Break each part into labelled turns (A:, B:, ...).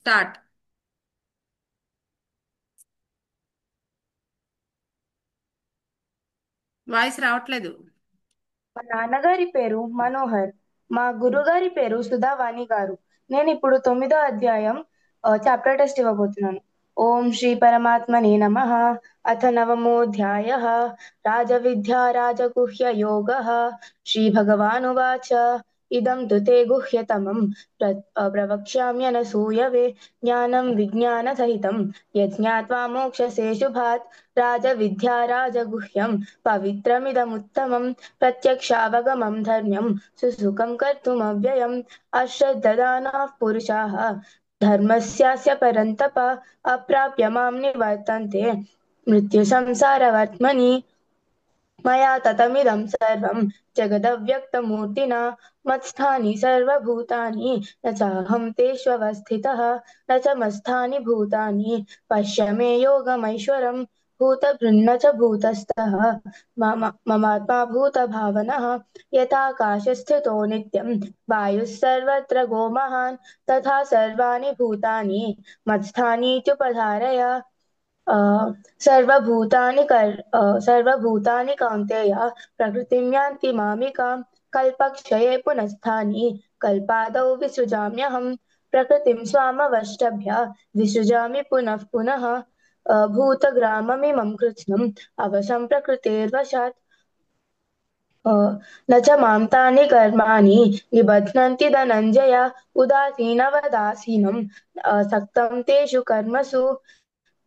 A: Start. Voice రావట్లేదు.
B: మా నాన్నగారి పేరు మనోహర్. మా గురుగారి పేరు సుధావాణి గారు. నేను ఇప్పుడు 9వ అధ్యాయం చాప్టర్ టెస్ట్ ఇవ్వబోతున్నాను. ఓం శ్రీ పరమాత్మనే నమః. అథ నవమోऽధ్యాయः. రాజవిద్యా రాజగుహ్య యోగः. శ్రీ భగవానువాచ ఇదం తు తే గుహ్యతమం ప్రవక్ష్యామ్యనసూయవే జ్ఞానం విజ్ఞానసహితం యజ్ఞాత్వా మోక్షసే శుభాత్ రాజవిద్యా రాజగుహ్యం పవిత్రమిదముత్తమం प्रत्यक्षावगमं धर्म्यं सुसुखं कर्तुमव्ययम् अश्रद्धदानाः पुरुषाः धर्मस्यास्य परन्तप अप्राप्य मां निवर्तन्ते मृत्युसंसारवर्त्मनि मया ततमिदं सर्वं जगदव्यक्तमूर्तिना मत्स्थानि सर्वभूतानि न चाहं तेष्वस्थितः न च मत्स्थानि भूतानि पश्य मे योगमैश्वरम् भूतभृन्न च भूतस्थः ममात्मा भूतभावनः यथाकाशस्थितो नित्यं वायुः सर्वत्र गो महान् तथा सर्वाणि भूतानि मत्स्थानीत्युपधारय सर्वभूतानि कौन्तेय प्रकृतिं यान्ति मामिकां कल्पक्षये पुनस्तानि कल्पादौ विसृजाम्यहं प्रकृतिं स्वामवष्टभ्य विसृजामि पुनः पुनः भूतग्राममिमं कृत्स्नम् अवशं प्रकृतेर्वशात् न च मां तानि कर्माणि निबध्नन्ति धनञ्जय उदासीनवदासीनं सक्तं तेषु कर्मसु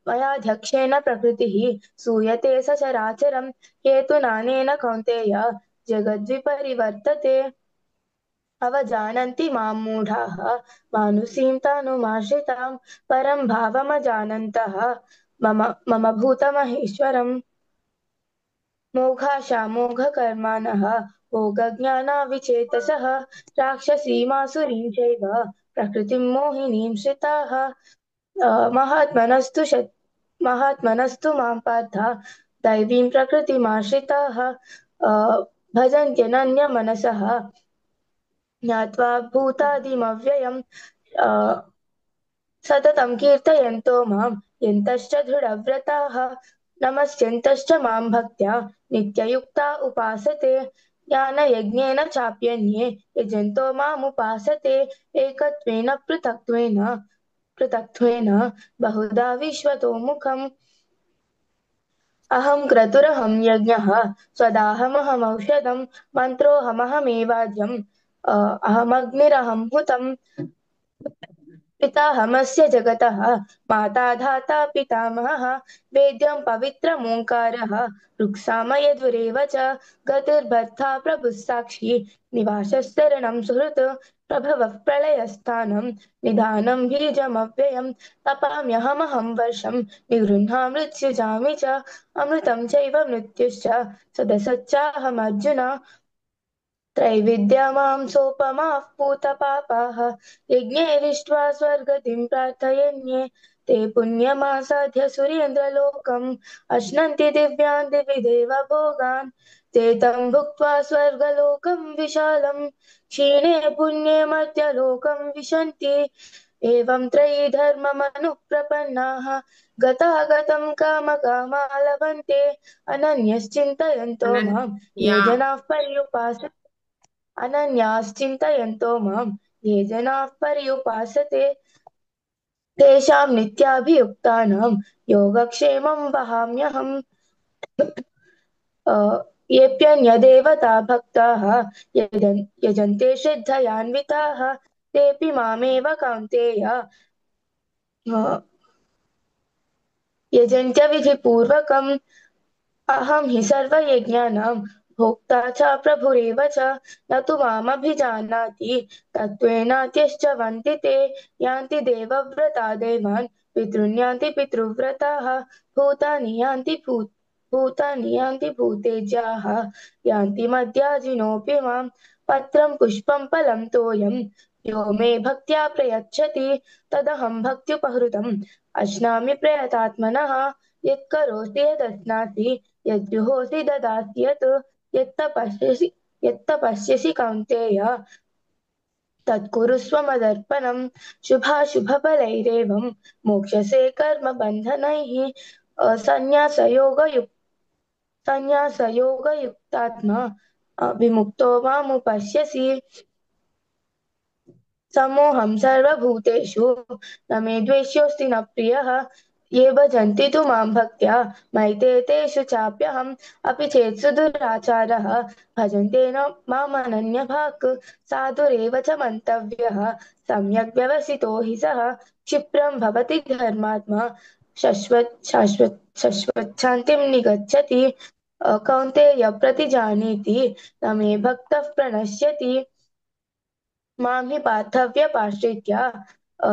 B: मयाध्यक्षेण प्रकृतिः सूयते सचराचरं हेतुनानेन कौन्तेय जगद्विपरिवर्तते अवजानन्ति मां मूढाः मानुषीं तनुमाश्रितां परं भावमजानन्तः मम भूतमहेश्वरम् मोघाशामोघकर्माणः भोगज्ञानाविचेतसः राक्षसीमासुरीं चैव प्रकृतिं मोहिनीं श्रिताः महात्मनस्तु महात्मनस्तु मां पार्थ दैवीं प्रकृतिमाश्रिताः भजन्त्यनन्यमनसः ज्ञात्वा भूतादिमव्ययम् सततं कीर्तयन्तो मां यन्तश्च दृढव्रताः नमस्यन्तश्च मां भक्त्या नित्ययुक्ता उपासते ज्ञानयज्ञेन चाप्यन्ये यजन्तो मामुपासते एकत्वेन पृथक्त्वेन बहुधा विश्वतो मुखम् अहं क्रतुरहं यज्ञः स्वदाहमहमौषधं मन्त्रोऽहमहमेवाद्यम् अहमग्निरहं हुतम् पिताहमस्य जगतः माता धाता पितामहः वेद्यं पवित्रमोङ्कारः ऋक्सामयधुरेव च गतिर्भर्ता प्रभुः साक्षी निवासशरणं सुहृत् प्रभवः प्रलयस्थानं निधानं बीजमव्ययं तपाम्यहमहं वर्षं निगृह्णामृत्युजामि च अमृतं चैव मृत्युश्च सदसच्चाहमर्जुन त्रैविद्या मां सोपमाः पूतपापाः यज्ञैरिष्ट्वा स्वर्गतिं प्रार्थयन्ये ते पुण्यमासाद्य सुरेन्द्रलोकम् अश्नन्ति दिव्यान् दिवि देव भोगान् ते तं भुक्त्वा स्वर्गलोकं विशालम् क्षीणे पुण्ये मर्त्यलोकं विशन्ति एवं त्रयी धर्ममनुप्रपन्नाः गतागतं कामकामा लभन्ते अनन्यश्चिन्तयन्तो मां
A: అనన్య.
B: ये जनाः पर्युपासते अनन्याश्चिन्तयन्तो मां ये जनाः पर्युपासते तेषां नित्याभियुक्तानां योगक्षेमं वहाम्यहम् येऽप्यन्यदेवता भक्ताः यजन्ते श्रद्धयान्विताः तेऽपि मामेव कौन्तेय यजन्त्य विधिपूर्वकम् अहं हि सर्वयज्ञानां भोक्ता च प्रभुरेव च न तु मामभिजानाति तत्त्वेनात्यश्च वन्ति ते यान्ति देवव्रता देवान् पितॄन् यान्ति पितृव्रताः भूतानि यान्ति भूतेज्याः यान्ति मद्याजिनोऽपि मां पत्रं पुष्पं फलं तोयं यो मे भक्त्या प्रयच्छति तदहं भक्त्युपहृतम् अश्नामि प्रयतात्मनः यत्करोषि यदश्नासि यज्जुहोषि ददासि यत् यत्तपस्यसि कौन्तेय तत्कुरुस्व मदर्पणम् शुभाशुभफलैरेवं मोक्षसे कर्मबन्धनैः संन्यासयोगयुक्तात्मा विमुक्तो मामुपश्यसि समोऽहं सर्वभूतेषु न मे द्वेष्योऽस्ति न प्रियः ये भजन्ति तु मां भक्त्या मयि ते तेषु चाप्यहम् अपि चेत् सुदुराचारः भजन्ते न मामनन्यभाक् साधुरेव च मन्तव्यः सम्यग् व्यवसितो हि सः क्षिप्रं भवति धर्मात्मा शाश्वत शान्तिं निगच्छति कौन्तेय प्रतिजानीति न मे भक्तः प्रणश्यति मां हि पार्थव्यपाश्रित्य अ,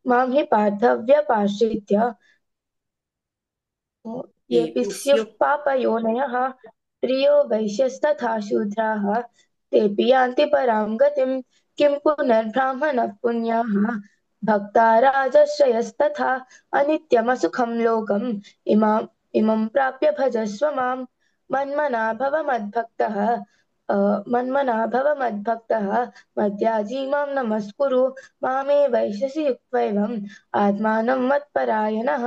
B: मां हि पार्थव्यपाश्रित्य येऽपि स्युः
A: ఏపిస్యు
B: पापयोनयः प्रियो वैश्यस्तथा शूद्राः तेऽपि यान्ति परां गतिम् किं पुनर्ब्राह्मणः पुण्याः भक्ता राजश्रयस्तथा अनित्यमसुखं लोकम् इमं प्राप्य भजस्व मां मन्मना भव मद्भक्तः मन्मना भव मद्भक्तः मद्याजी मां नमस्कुरु मामे वैश्यसि युक्त्वैवम् आत्मानं मत्परायणः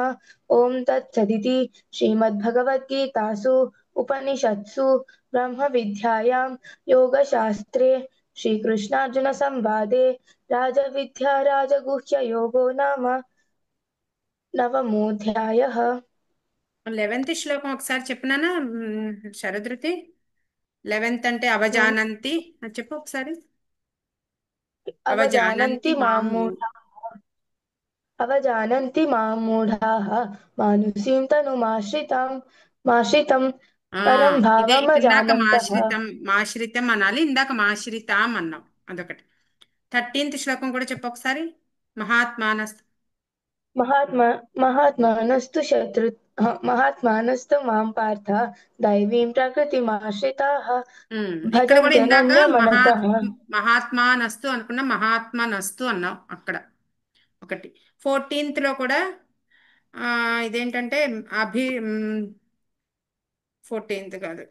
B: ॐ तत्सदिति श्रीमद्भगवद्गीतासु उपनिषत्सु ब्रह्मविद्यायां योगशास्त्रे श्रीकृष्णार्जुनसंवादे राजविद्या राजगुह्ययोगो नाम नवमोऽध्यायः।
A: 11th శ్లోకం ఒకసారి చెప్పినానా శరదృతి? 11th అంటే అవజానంతి అది చెప్పు ఒకసారి. అవజానంతి
B: अवजानन्ति मां
A: మాము.
B: मूढा अवजानन्ति मां मूढाः मानुषीं तनुमाश्रितं
A: ఆ
B: परं
A: ఇదే ఇప్పుడు ఇందాక
B: भावमजानन्तः।
A: మాశ్రితం అనాలి, ఇందాక మాశ్రితాం అన్నాం, అదొకటి. 13th శ్లోకం కూడా చెప్పు ఒకసారి. మహాత్మానస్.
B: महात्मा महात्मानस्तु महात्मानस्तु मां पार्थ दैवीं प्रकृतिमाश्रिताः
A: ఇక్కడ కూడా
B: भजन्ते
A: ఇందాక
B: नन्यमनसः।
A: మహాత్మానస్తు అనుకున్నా, మహాత్మానస్తు అన్నాం అక్కడ ఒకటి. 14th లో కూడా ఇదేంటంటే అభి 14th కాదు,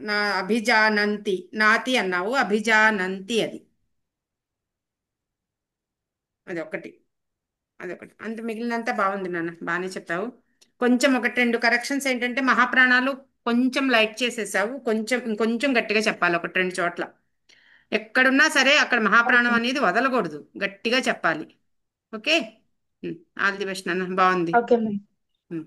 A: నా అభిజానంతి, నాతి అన్నావు, అభిజానంతి అది, అదొకటి. అదొకటి అంత, మిగిలినంతా బాగుంది నాన్న, బాగానే చెప్పావు. కొంచెం ఒకటి రెండు కరెక్షన్స్ ఏంటంటే మహాప్రాణాలు కొంచెం లైట్ చేసేసావు, కొంచెం ఇంకొంచెం గట్టిగా చెప్పాలి ఒకటి రెండు చోట్ల. ఎక్కడున్నా సరే అక్కడ మహాప్రాణం
B: ఓకే
A: అనేది వదలకూడదు, గట్టిగా చెప్పాలి. ఓకే. ఆల్ ది బెస్ట్ నాన్న, బాగుంది.
B: Okay ma'am.